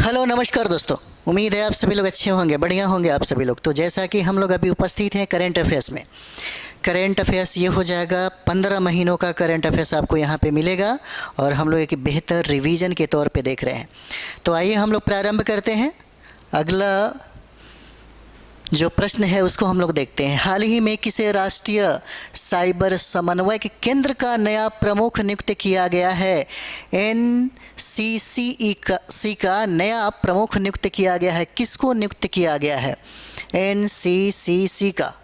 Hello नमस्कार दोस्तों। उम्मीद है आप सभी लोग अच्छे होंगे, बढ़िया होंगे आप सभी लोग। तो जैसा कि हम लोग अभी उपस्थित हैं करेंट अफेयर्स में। करेंट अफेयर्स ये हो जाएगा 15 महीनों का करेंट अफेयर्स आपको यहाँ पे मिलेगा और हम लोग एक बेहतर रिवीजन के तौर पे देख रहे हैं। तो आइए हम लोग प्रारंभ करते हैं। अगला जो प्रश्न है उसको हम लोग देखते हैं। हाल ही में किसे राष्ट्रीय साइबर समन्वय केंद्र का नया प्रमुख नियुक्त किया गया है? एनसीसीई का नया प्रमुख नियुक्त किया गया है। किसको नियुक्त किया गया है? एनसीसीई का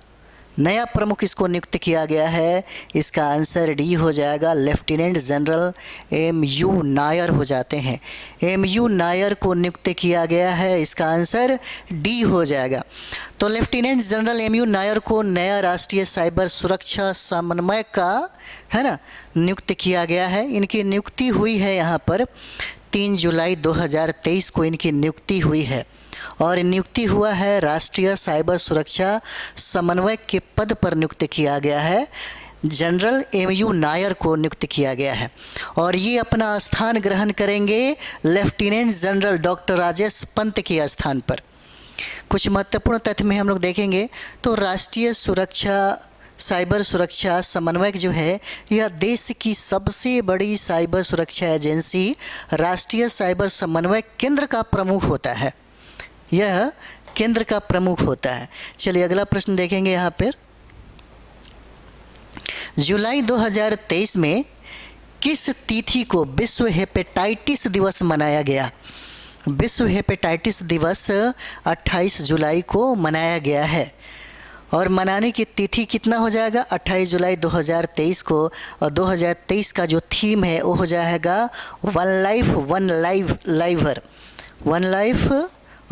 नया प्रमुख किसको नियुक्त किया गया है? इसका आंसर डी हो जाएगा। लेफ्टिनेंट जनरल एमयू नायर हो जाते हैं। एमयू नायर को नियुक्त किया गया है, इसका आंसर डी हो जाएगा। तो लेफ्टिनेंट जनरल एमयू नायर को नया राष्ट्रीय साइबर सुरक्षा समन्वय का है ना नियुक्त किया गया है। इनकी नियुक्ति हुई है यहाँ पर 3 जुलाई 2023 को इनकी नियुक्ति हुई है और नियुक्ति हुआ है राष्ट्रीय साइबर सुरक्षा समन्वय के पद पर नियुक्त किया गया है। जनरल एमयू नायर को नियुक्त किया गया है और ये अपना स्थान ग्रहण करेंगे lieutenant general doctor Rajesh Pant के स्थान पर। कुछ महत्वपूर्ण तथ्य में हम लोग देखेंगे तो राष्ट्रीय सुरक्षा साइबर सुरक्षा समन्वयक जो है यह देश की सबसे बड़ी साइबर सुरक्षा एजेंसी राष्ट्रीय साइबर समन्वय केंद्र का प्रमुख होता है। यह केंद्र का प्रमुख होता है। चलिए अगला प्रश्न देखेंगे यहाँ पर। जुलाई 2023 में किस तिथि को विश्व हेपेटाइटिस दिवस मनाया गया? विश्व हेपेटाइटिस दिवस 28 जुलाई को मनाया गया है और मनाने की तिथि कितना हो जाएगा? 28 जुलाई 2023 को। और 2023 का जो थीम है वो हो जाएगा one life one liver. One life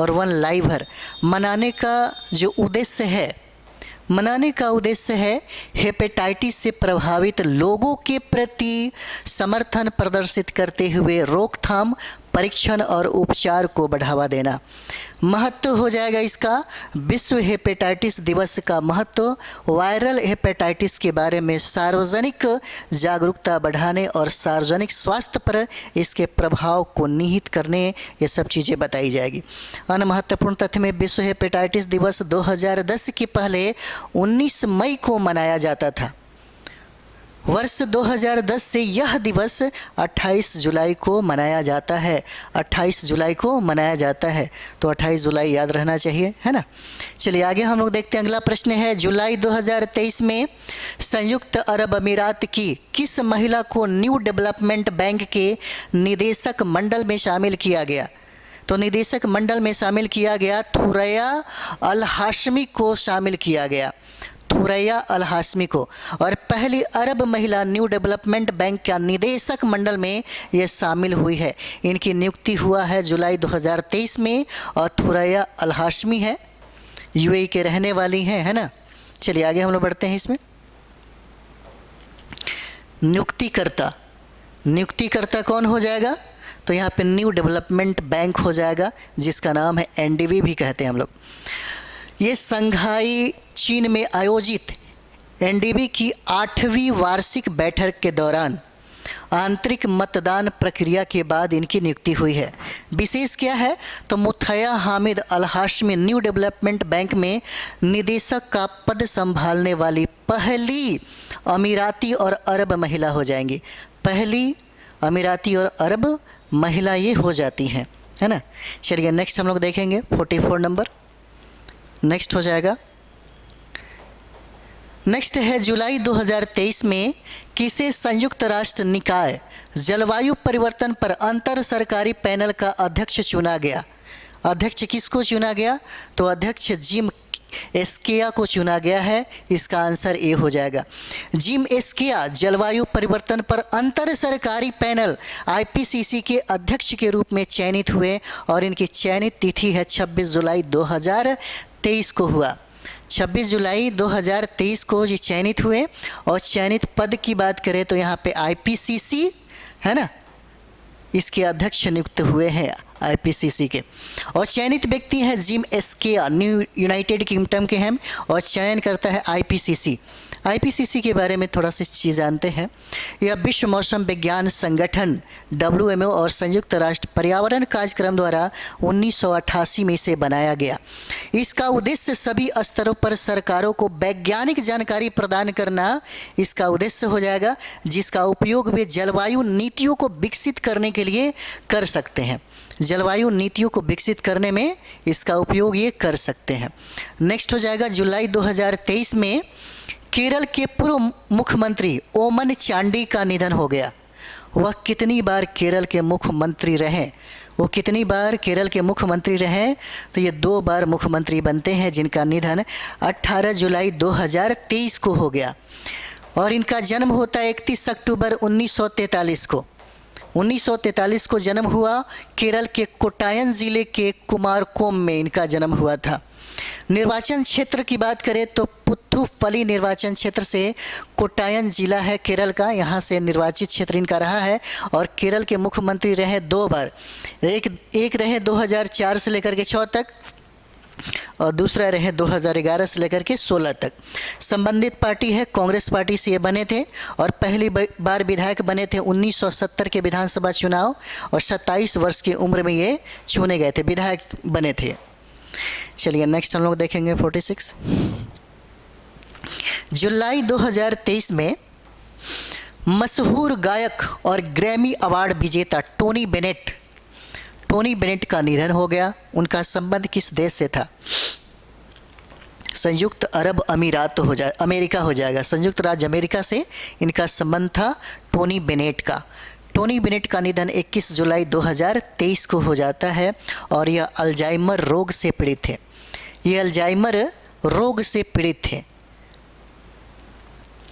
और वन लाइवर। मनाने का जो उद्देश्य है, मनाने का उद्देश्य है हेपेटाइटिस से प्रभावित लोगों के प्रति समर्थन प्रदर्शित करते हुए रोकथाम, परीक्षण और उपचार को बढ़ावा देना। महत्व हो जाएगा इसका, विश्व हेपेटाइटिस दिवस का महत्व वायरल हेपेटाइटिस के बारे में सार्वजनिक जागरूकता बढ़ाने और सार्वजनिक स्वास्थ्य पर इसके प्रभाव को निहित करने, ये सब चीज़ें बताई जाएगी। अन्य महत्वपूर्ण तथ्य में विश्व हेपेटाइटिस दिवस 2010 के पहले 19 मई को मनाया जाता था। वर्ष 2010 से यह दिवस 28 जुलाई को मनाया जाता है। 28 जुलाई को मनाया जाता है, तो 28 जुलाई याद रहना चाहिए, है ना। चलिए आगे हम लोग देखते हैं। अगला प्रश्न है, जुलाई 2023 में संयुक्त अरब अमीरात की किस महिला को न्यू डेवलपमेंट बैंक के निदेशक मंडल में शामिल किया गया? तो निदेशक मंडल में शामिल किया गया थुरैया अल हाशमी को शामिल किया गया। थुरैया अल हाशमी को। और पहली अरब महिला न्यू डेवलपमेंट बैंक का निदेशक मंडल में ये शामिल हुई है। इनकी नियुक्ति हुआ है जुलाई 2023 में और थुरैया अल हाशमी है, यूएई के रहने वाली हैं, है ना। चलिए आगे हम लोग बढ़ते हैं इसमें। नियुक्तिकर्ता, नियुक्तिकर्ता कौन हो जाएगा? तो यहाँ पे न्यू डेवलपमेंट बैंक हो जाएगा जिसका नाम है एनडीबी भी कहते हैं हम लोग। ये संघाई चीन में आयोजित एनडीबी की 8वीं वार्षिक बैठक के दौरान आंतरिक मतदान प्रक्रिया के बाद इनकी नियुक्ति हुई है। विशेष क्या है? तो मुथैया हामिद अल हाशमी न्यू डेवलपमेंट बैंक में निदेशक का पद संभालने वाली पहली अमीराती और अरब महिला हो जाएंगी। पहली अमीराती और अरब महिला ये हो जाती हैं, है ना। चलिए नेक्स्ट हम लोग देखेंगे 44 नंबर। नेक्स्ट हो जाएगा, नेक्स्ट है जुलाई 2023 में किसे संयुक्त राष्ट्र निकाय जलवायु परिवर्तन पर अंतर सरकारी पैनल का अध्यक्ष चुना गया? अध्यक्ष किसको चुना गया? तो अध्यक्ष जिम एस्किया को चुना गया है। इसका आंसर ए हो जाएगा। जिम एस्किया जलवायु परिवर्तन पर अंतर सरकारी पैनल आईपीसीसी के अध्यक्ष के रूप में चयनित हुए और इनकी चयनित तिथि है 26 जुलाई 2023 को हुआ। 26 जुलाई 2023 को ये चयनित हुए और चयनित पद की बात करें तो यहाँ पे आईपीसीसी है ना, इसके अध्यक्ष नियुक्त हुए हैं आईपीसीसी के। और चयनित व्यक्ति हैं जिम एस्किया, न्यू यूनाइटेड किंगडम के हैं और चयन करता है आईपीसीसी। आईपीसीसी के बारे में थोड़ा सी चीज़ जानते हैं। यह विश्व मौसम विज्ञान संगठन WMO और संयुक्त राष्ट्र पर्यावरण कार्यक्रम द्वारा 1988 में इसे बनाया गया। इसका उद्देश्य सभी स्तरों पर सरकारों को वैज्ञानिक जानकारी प्रदान करना इसका उद्देश्य हो जाएगा, जिसका उपयोग वे जलवायु नीतियों को विकसित करने के लिए कर सकते हैं। जलवायु नीतियों को विकसित करने में इसका उपयोग ये कर सकते हैं। नेक्स्ट हो जाएगा जुलाई 2023 में केरल के पूर्व मुख्यमंत्री ओमन चांडी का निधन हो गया। वह कितनी बार केरल के मुख्यमंत्री रहे? वो कितनी बार केरल के मुख्यमंत्री रहे? तो ये 2 बार मुख्यमंत्री बनते हैं, जिनका निधन 18 जुलाई 2023 को हो गया। और इनका जन्म होता है 31 अक्टूबर 1943 को। 1943 को जन्म हुआ। केरल के कोट्टायम ज़िले के कुमारकोम में इनका जन्म हुआ था। निर्वाचन क्षेत्र की बात करें तो पुथुपल्ली निर्वाचन क्षेत्र से कोट्टायम जिला है केरल का, यहाँ से निर्वाचित क्षेत्र इनका रहा है। और केरल के मुख्यमंत्री रहे 2 बार, एक रहे 2004 से लेकर के 6 तक और दूसरा रहे 2011 से लेकर के 16 तक। संबंधित पार्टी है कांग्रेस पार्टी से ये बने थे और पहली बार विधायक बने थे 1970 के विधानसभा चुनाव और 27 वर्ष की उम्र में ये चुने गए थे, विधायक बने थे। चलिए नेक्स्ट हम लोग देखेंगे 46। जुलाई 2023 में मशहूर गायक और ग्रैमी अवार्ड विजेता टोनी बेनेट का निधन हो गया। उनका संबंध किस देश से था? संयुक्त अरब अमीरात अमेरिका हो जाएगा। संयुक्त राज्य अमेरिका से इनका संबंध था टोनी बेनेट का। टोनी बेनेट का निधन 21 जुलाई 2023 को हो जाता है और यह अल्जाइमर रोग से पीड़ित थे। ये अल्जाइमर रोग से पीड़ित थे।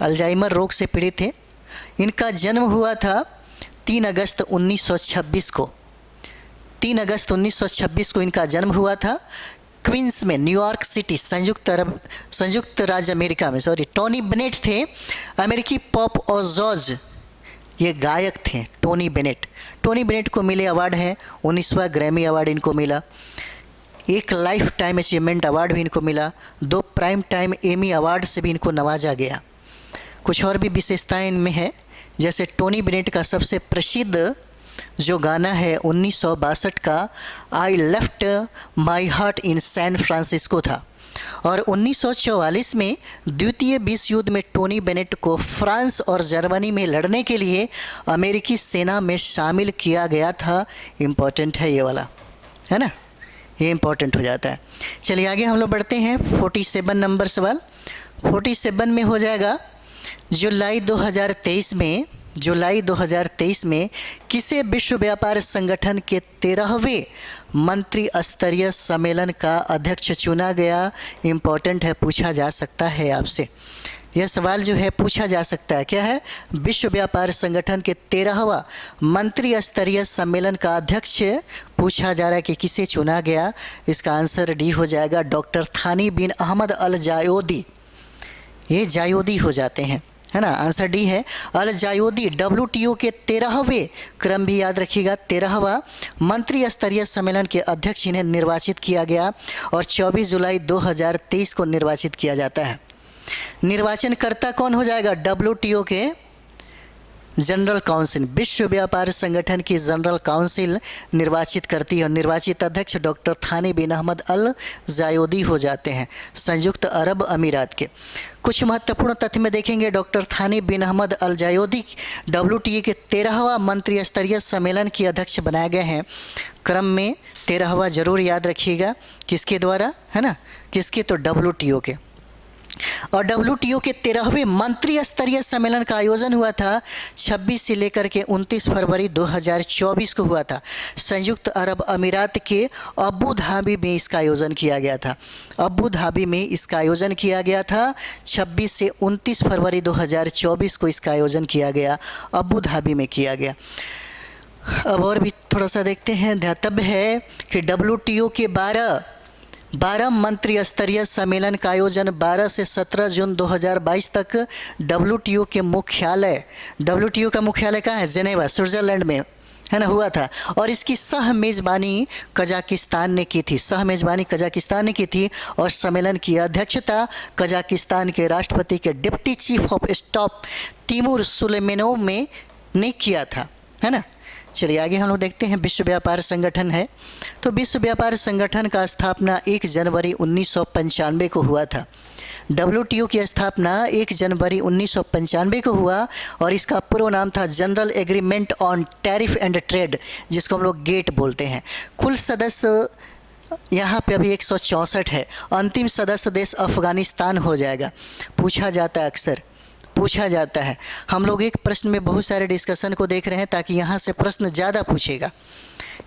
अल्जाइमर रोग से पीड़ित थे। इनका जन्म हुआ था 3 अगस्त 1926 को। 3 अगस्त 1926 को इनका जन्म हुआ था क्वींस में, न्यूयॉर्क सिटी, संयुक्त राज्य अमेरिका में। टोनी बेनेट थे अमेरिकी पॉप और जॉज, ये गायक थे टोनी बेनेट को मिले अवार्ड है 19वां ग्रैमी अवार्ड इनको मिला। एक लाइफ टाइम अचीवमेंट अवार्ड भी इनको मिला। 2 प्राइम टाइम एमी अवार्ड से भी इनको नवाजा गया। कुछ और भी विशेषताएं इनमें है, जैसे टोनी बेनेट का सबसे प्रसिद्ध जो गाना है 1962 का I left my heart in San Francisco था। और 1944 में द्वितीय विश्व युद्ध में टोनी बेनेट को फ्रांस और जर्मनी में लड़ने के लिए अमेरिकी सेना में शामिल किया गया था। इम्पोर्टेंट है ये वाला, है ना, ये इम्पोर्टेंट हो जाता है। चलिए आगे हम लोग बढ़ते हैं। 47 नंबर सवाल 47 में हो जाएगा जुलाई 2023 में किसे विश्व व्यापार संगठन के 13वें मंत्री स्तरीय सम्मेलन का अध्यक्ष चुना गया? इम्पोर्टेंट है, पूछा जा सकता है आपसे। यह सवाल जो है पूछा जा सकता है। क्या है? विश्व व्यापार संगठन के 13वां मंत्री स्तरीय सम्मेलन का अध्यक्ष पूछा जा रहा है कि किसे चुना गया? इसका आंसर डी हो जाएगा, डॉक्टर थानी बिन अहमद अल जायोदी। ये जायोदी हो जाते हैं, है ना, आंसर डी है अल जायोदी। WTO के 13वें क्रम भी याद रखिएगा, 13वां मंत्री स्तरीय सम्मेलन के अध्यक्ष इन्हें निर्वाचित किया गया और 24 जुलाई 2023 को निर्वाचित किया जाता है। निर्वाचनकर्ता कौन हो जाएगा? WTO के जनरल काउंसिल, विश्व व्यापार संगठन की जनरल काउंसिल निर्वाचित करती है और निर्वाचित अध्यक्ष डॉक्टर थानी बिन अहमद अल जायोदी हो जाते हैं, संयुक्त अरब अमीरात के। कुछ महत्वपूर्ण तथ्य में देखेंगे। डॉक्टर थानी बिन अहमद अल जायोदी WTO के 13वां मंत्री स्तरीय सम्मेलन के अध्यक्ष बनाए गए हैं। क्रम में 13वां जरूर याद रखिएगा, किसके द्वारा, है ना, किसके? तो WTO के। और WTO के 13वें मंत्री स्तरीय सम्मेलन का आयोजन हुआ था 26 से लेकर के 29 फरवरी 2024 को हुआ था। संयुक्त अरब अमीरात के अबू धाबी में इसका आयोजन किया गया था। अबू धाबी में इसका आयोजन किया गया था। 26 से 29 फरवरी 2024 को इसका आयोजन किया गया, अबू धाबी में किया गया। अब और भी थोड़ा सा देखते हैं। ध्यातव्य है कि WTO के 12 मंत्री स्तरीय सम्मेलन का आयोजन 12 से 17 जून 2022 तक WTO का मुख्यालय कहाँ है? जेनेवा, स्विट्जरलैंड में, है ना, हुआ था। और इसकी सह मेज़बानी कजाकिस्तान ने की थी, सह मेज़बानी कजाकिस्तान ने की थी। और सम्मेलन की अध्यक्षता कजाकिस्तान के राष्ट्रपति के deputy chief of staff Timur Suleimenov ने किया था, है ना। चलिए आगे हम लोग देखते हैं। विश्व व्यापार संगठन है, तो विश्व व्यापार संगठन का स्थापना 1 जनवरी 1995 को हुआ था। WTO की स्थापना 1 जनवरी 1995 को हुआ और इसका पूरा नाम था general agreement on tariff and trade, जिसको हम लोग गेट बोलते हैं। कुल सदस्य यहाँ पे अभी 164 है। अंतिम सदस्य देश अफ़गानिस्तान हो जाएगा। पूछा जाता है, अक्सर पूछा जाता है। हम लोग एक प्रश्न में बहुत सारे डिस्कशन को देख रहे हैं ताकि यहाँ से प्रश्न ज़्यादा पूछेगा।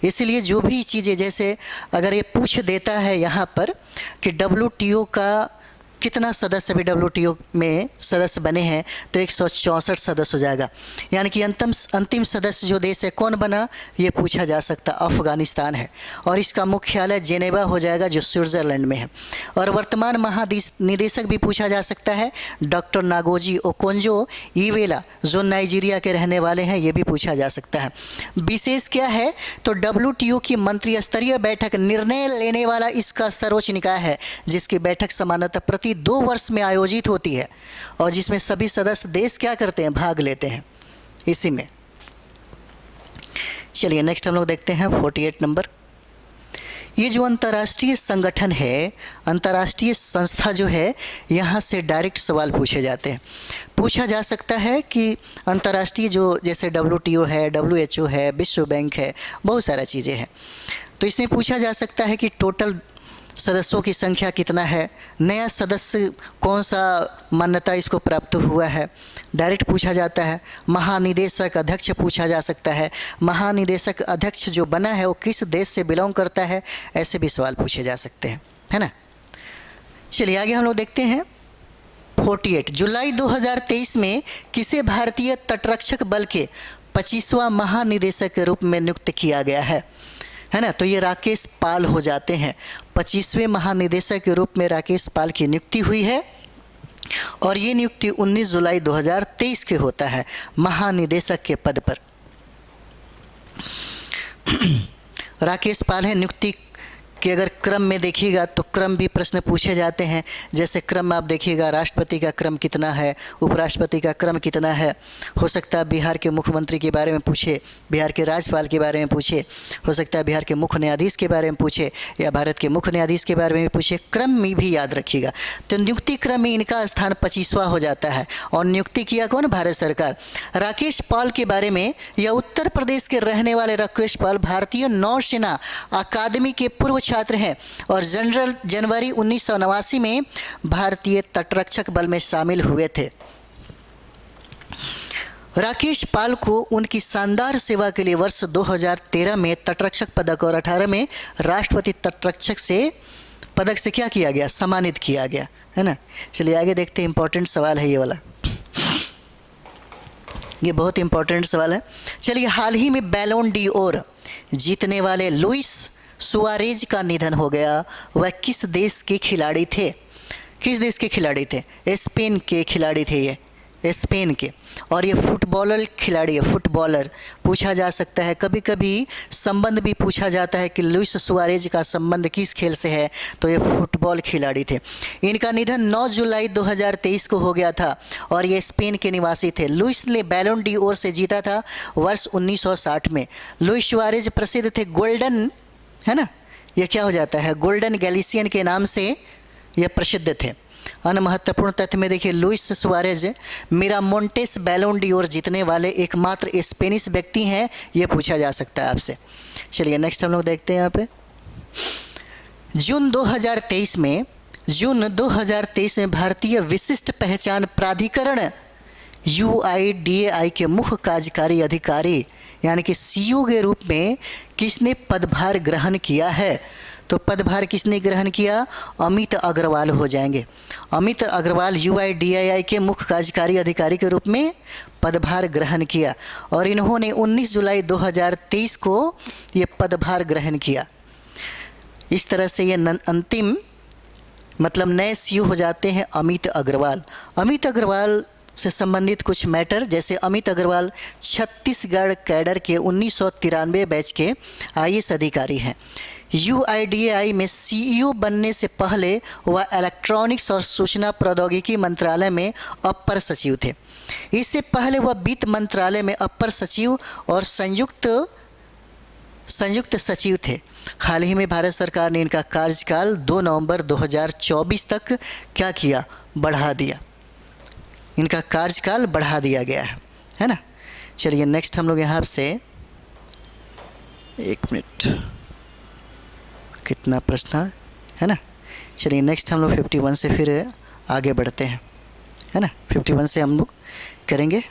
इसलिए जो भी चीज़ें, जैसे अगर ये पूछ देता है यहाँ पर कि WTO का कितना सदस्य भी WTO में सदस्य बने हैं, तो 164 सदस्य हो जाएगा। यानी कि अंतिम सदस्य जो देश है कौन बना, ये पूछा जा सकता, अफ़गानिस्तान है। और इसका मुख्यालय जेनेवा हो जाएगा, जो स्विट्ज़रलैंड में है। और वर्तमान महानिदेशक भी पूछा जा सकता है, डॉक्टर नागोजी ओकोंजो इवेला, जो नाइजीरिया के रहने वाले हैं, ये भी पूछा जा सकता है। विशेष क्या है, तो WTO की मंत्री स्तरीय बैठक निर्णय लेने वाला इसका सर्वोच्च निकाय है, जिसकी बैठक सामान्यतः प्रति 2 वर्ष में आयोजित होती है और जिसमें सभी सदस्य देश क्या करते हैं, भाग लेते हैं इसी में। चलिए नेक्स्ट हम लोग देखते हैं 48 नंबर। ये जो अंतर्राष्ट्रीय संगठन है, अंतर्राष्ट्रीय संस्था जो है, यहाँ से डायरेक्ट सवाल पूछे जाते हैं। पूछा जा सकता है कि अंतर्राष्ट्रीय जो जैसे WTO है, WHO है, विश्व बैंक है, बहुत सारा चीज़ें हैं। तो इसमें पूछा जा सकता है कि टोटल सदस्यों की संख्या कितना है, नया सदस्य कौन सा मान्यता इसको प्राप्त हुआ है, डायरेक्ट पूछा जाता है। महानिदेशक अध्यक्ष पूछा जा सकता है, महानिदेशक अध्यक्ष जो बना है वो किस देश से बिलोंग करता है, ऐसे भी सवाल पूछे जा सकते हैं, है ना। चलिए आगे हम लोग देखते हैं 48। जुलाई 2023 में किसे भारतीय तटरक्षक बल के 25वां महानिदेशक के रूप में नियुक्त किया गया है ना। तो ये राकेश पाल हो जाते हैं। 25वें महानिदेशक के रूप में राकेश पाल की नियुक्ति हुई है और ये नियुक्ति 19 जुलाई 2023 के होता है महानिदेशक के पद पर। राकेश पाल है। नियुक्ति कि अगर क्रम में देखिएगा तो क्रम भी प्रश्न पूछे जाते हैं। जैसे क्रम आप देखिएगा, राष्ट्रपति का क्रम कितना है, उपराष्ट्रपति का क्रम कितना है। हो सकता है बिहार के मुख्यमंत्री के बारे में पूछे, बिहार के राज्यपाल के बारे में पूछे, हो सकता है बिहार के मुख्य न्यायाधीश के बारे में पूछे या भारत के मुख्य न्यायाधीश के बारे में भी पूछे। क्रम में भी याद रखिएगा। तो नियुक्ति क्रम में इनका स्थान 25वां हो जाता है और नियुक्ति किया कौन, भारत सरकार। राकेश पाल के बारे में, यह उत्तर प्रदेश के रहने वाले राकेश पाल भारतीय नौसेना अकादमी के पूर्व छात्र हैं और जनवरी 1989 में भारतीय तटरक्षक बल में शामिल हुए थे। राकेश पाल को उनकी शानदार सेवा के लिए वर्ष 2013 में तटरक्षक पदक और 18 में राष्ट्रपति तटरक्षक से पदक से क्या किया गया, सम्मानित किया गया, है ना। चलिए आगे देखते हैं। इंपॉर्टेंट सवाल है ये वाला, ये बहुत इंपॉर्टेंट सवाल है। चलिए, हाल ही में बैलोन डी ओर जीतने वाले लुइस सुआरेज का निधन हो गया। वह किस देश के खिलाड़ी थे, किस देश के खिलाड़ी थे? स्पेन के खिलाड़ी थे ये, स्पेन के। और ये फुटबॉलर खिलाड़ी है, फुटबॉलर पूछा जा सकता है। कभी कभी संबंध भी पूछा जाता है कि लुइस सुआरेज का संबंध किस खेल से है, तो ये फुटबॉल खिलाड़ी थे। इनका निधन 9 जुलाई 2023 को हो गया था और ये स्पेन के निवासी थे। लुइस ने बैलोन डी ओर से जीता था वर्ष 1960 में। लुइस सुआरेज प्रसिद्ध थे गोल्डन, है ना, ये क्या हो जाता है, गोल्डन गैलिसियन के नाम से ये प्रसिद्ध थे। अन्य महत्वपूर्ण तथ्य में देखिए, लुइस सुआरेज मिरामोंटेस बैलोन डी ओर जीतने वाले एकमात्र स्पेनिश व्यक्ति हैं, ये पूछा जा सकता है आपसे। चलिए नेक्स्ट हम लोग देखते हैं यहाँ पे। जून 2023 में भारतीय विशिष्ट पहचान प्राधिकरण UIDAI के मुख्य कार्यकारी अधिकारी यानी कि CEO के रूप में किसने पदभार ग्रहण किया है? तो पदभार किसने ग्रहण किया? अमित अग्रवाल हो जाएंगे। अमित अग्रवाल UIDAI के मुख्य कार्यकारी अधिकारी के रूप में पदभार ग्रहण किया और इन्होंने 19 जुलाई 2023 को ये पदभार ग्रहण किया। इस तरह से ये अंतिम मतलब नए CEO हो जाते हैं अमित अग्रवाल। अमित अग्रवाल से संबंधित कुछ मैटर, जैसे अमित अग्रवाल छत्तीसगढ़ कैडर के 1993 बैच के आईएएस अधिकारी हैं। यूआईडीएआई में सीईओ बनने से पहले वह इलेक्ट्रॉनिक्स और सूचना प्रौद्योगिकी मंत्रालय में अपर सचिव थे। इससे पहले वह वित्त मंत्रालय में अपर सचिव और संयुक्त सचिव थे। हाल ही में भारत सरकार ने इनका कार्यकाल 2 नवंबर 2024 तक क्या किया, बढ़ा दिया। इनका कार्यकाल बढ़ा दिया गया है ना। चलिए नेक्स्ट हम लोग यहाँ से 1 मिनट, कितना प्रश्न है ना। चलिए नेक्स्ट हम लोग 51 से फिर आगे बढ़ते हैं, है ना। 51 से हम लोग करेंगे।